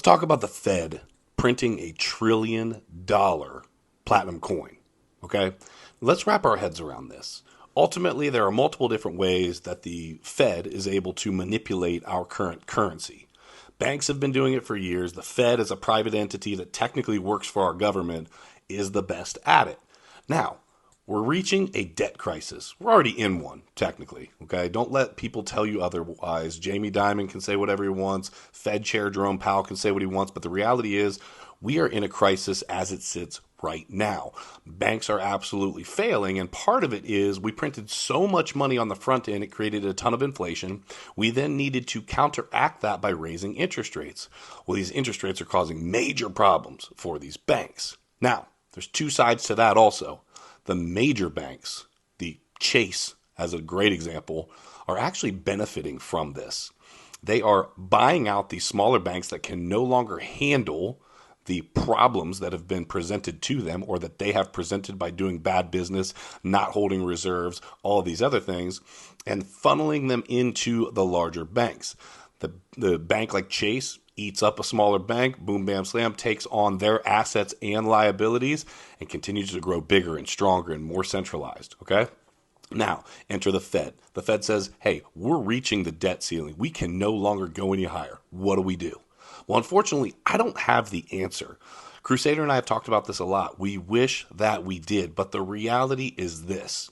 Let's talk about the Fed printing $1 trillion platinum coin. Okay? Let's wrap our heads around this. Ultimately, there are multiple different ways that the Fed is able to manipulate our current currency. Banks have been doing it for years. The Fed, as a private entity that technically works for our government, is the best at it. Now, we're reaching a debt crisis. We're already in one, technically. Okay? Don't let people tell you otherwise. Jamie Dimon can say whatever he wants. Fed Chair Jerome Powell can say what he wants. But the reality is, we are in a crisis as it sits right now. Banks are absolutely failing, and part of it is we printed so much money on the front end, it created a ton of inflation. We then needed to counteract that by raising interest rates. Well, these interest rates are causing major problems for these banks. Now, there's two sides to that also. The major banks, the Chase as a great example, are actually benefiting from this. They are buying out these smaller banks that can no longer handle the problems that have been presented to them or that they have presented by doing bad business, not holding reserves, all these other things, and funneling them into the larger banks. The bank like Chase eats up a smaller bank, boom, bam, slam, takes on their assets and liabilities and continues to grow bigger and stronger and more centralized, okay? Now, enter the Fed. The Fed says, hey, we're reaching the debt ceiling. We can no longer go any higher. What do we do? Well, unfortunately, I don't have the answer. Crusader and I have talked about this a lot. We wish that we did, but the reality is this.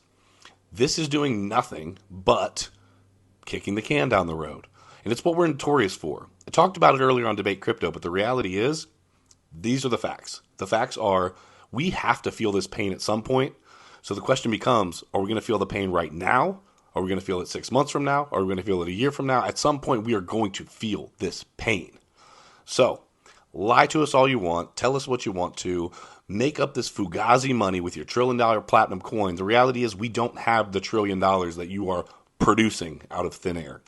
This is doing nothing but kicking the can down the road. And it's what we're notorious for. I talked about it earlier on Debate Crypto, but the reality is, these are the facts. The facts are, we have to feel this pain at some point. So the question becomes, are we going to feel the pain right now? Are we going to feel it 6 months from now? Are we going to feel it a year from now? At some point, we are going to feel this pain. So, lie to us all you want. Tell us what you want to. Make up this fugazi money with your $1 trillion platinum coin. The reality is we don't have the $1 trillion that you are producing out of thin air.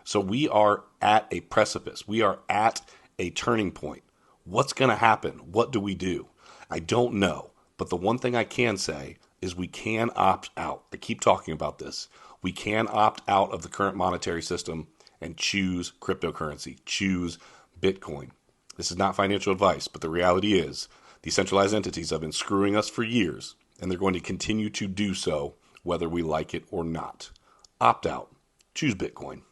So we are at a precipice. We are at a turning point. What's going to happen? What do we do? I don't know. But the one thing I can say is we can opt out. I keep talking about this. We can opt out of the current monetary system and choose cryptocurrency. Choose Bitcoin. This is not financial advice, but the reality is these centralized entities have been screwing us for years, and they're going to continue to do so whether we like it or not. Opt out. Choose Bitcoin.